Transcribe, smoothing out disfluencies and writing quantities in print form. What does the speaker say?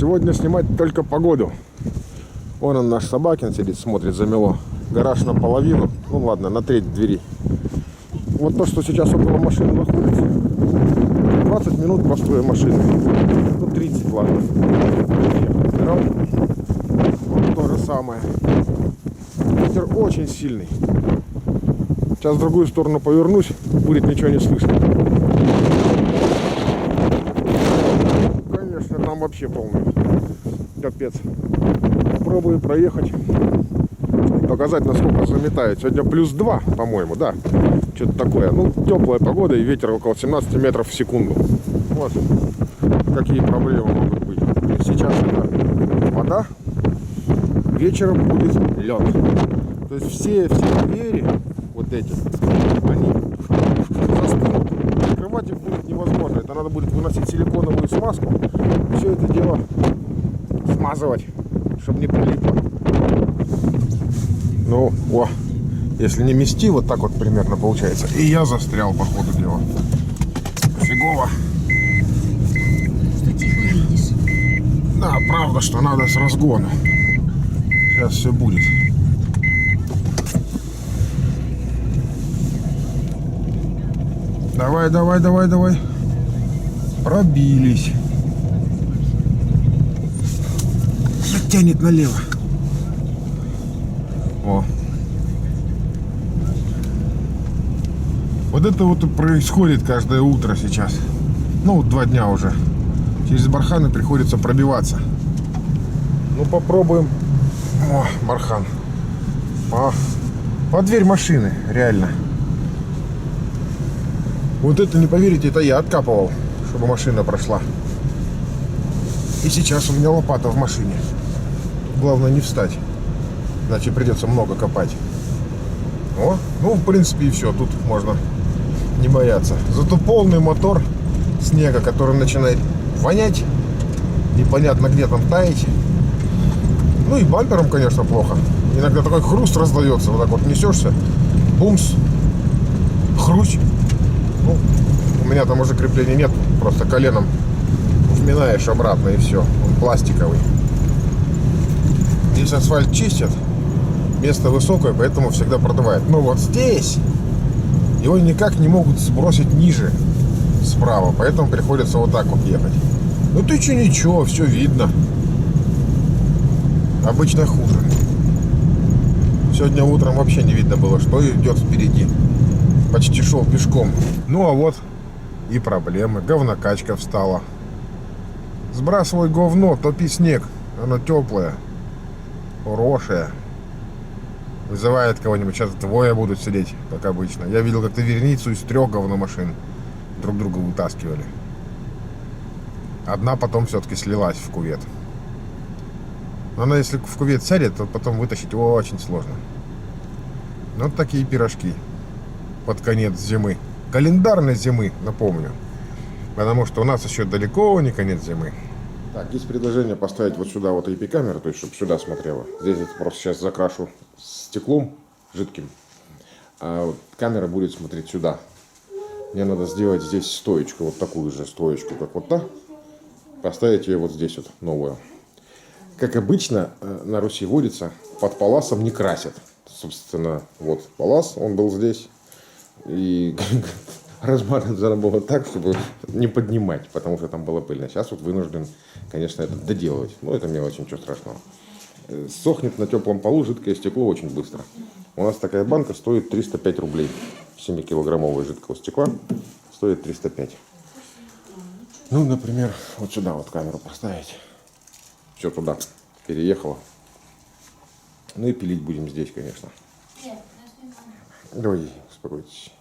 сегодня снимать только погоду. Вон он, наш Собакин, сидит, смотрит, замело. Гараж наполовину, ну ладно, на треть двери. Вот то, что сейчас около машины находится, 20 минут простоя машины. Ну, 30, ладно. Вот то же самое. Ветер очень сильный. Сейчас в другую сторону повернусь, будет ничего не слышно. Конечно, там вообще полный капец. Попробую проехать и показать, насколько заметает. Сегодня +2, по-моему, да. Что-то такое. Ну, теплая погода и ветер около 17 метров в секунду. Вот какие проблемы могут быть. И сейчас это вода, вечером будет лед. То есть все двери, вот эти, они застынут. Открывать их будет невозможно. Это надо будет выносить силиконовую смазку. Все это дело смазывать, чтобы не прилипло. Ну, о, если не мести, вот так вот примерно получается. И я застрял по ходу дела. Фигово. Что тихо едешь. Да, правда, что надо с разгона. Сейчас все будет. Давай, давай, давай, давай. Пробились. Тянет налево. О. Вот это вот и происходит каждое утро сейчас. Ну, вот 2 дня уже. Через барханы приходится пробиваться. Ну, попробуем. О, бархан. Под дверь машины, реально. Вот это, не поверите, это я откапывал, чтобы машина прошла. И сейчас у меня лопата в машине. Главное не встать, иначе придется много копать. О, ну, в принципе, и все. Тут можно не бояться. Зато полный мотор снега, который начинает вонять. Непонятно где там таять. Ну и бампером, конечно, плохо. Иногда такой хруст раздается. Вот так вот несешься. Бумс. Хрусь. Ну, у меня там уже крепления нет. Просто коленом вминаешь обратно и все. Он пластиковый. Здесь асфальт чистят. Место высокое, поэтому всегда продувает. Но вот здесь его никак не могут сбросить ниже справа. Поэтому приходится вот так вот ехать. Ну ты че, ничего, все видно. Обычно хуже. Сегодня утром вообще не видно было, что идет впереди. Почти шел пешком. Ну а вот и проблемы. Говнокачка встала. Сбрасывай говно, топи снег. Оно теплое, хорошее. Вызывает кого-нибудь. Сейчас 2 будут сидеть, как обычно. Я видел как-то верницу из 3 говномашин друг друга вытаскивали. Одна потом все-таки слилась в кювет. Но она, если в кювет сядет, то потом вытащить очень сложно. Вот такие пирожки под конец зимы. Календарной зимы, напомню. Потому что у нас еще далеко не конец зимы. Так, есть предложение поставить вот сюда вот IP-камеру, то есть чтобы сюда смотрела. Здесь я просто сейчас закрашу стеклом жидким, а вот камера будет смотреть сюда. Мне надо сделать здесь стоечку, вот такую же стоечку, как вот та. Поставить ее вот здесь вот, новую. Как обычно на Руси водится, под паласом не красят. Собственно, вот палас, он был здесь. И размазано было так, чтобы не поднимать, потому что там было пыльно. Сейчас вот вынужден, конечно, это доделывать. Но это мелочь, ничего страшного. Сохнет на теплом полу жидкое стекло очень быстро. У нас такая банка стоит 305 рублей. 7-килограммовая жидкого стекла стоит 305. Ну, например, вот сюда вот камеру поставить. Все туда переехало. Ну и пилить будем здесь, конечно. Давай, успокойтесь.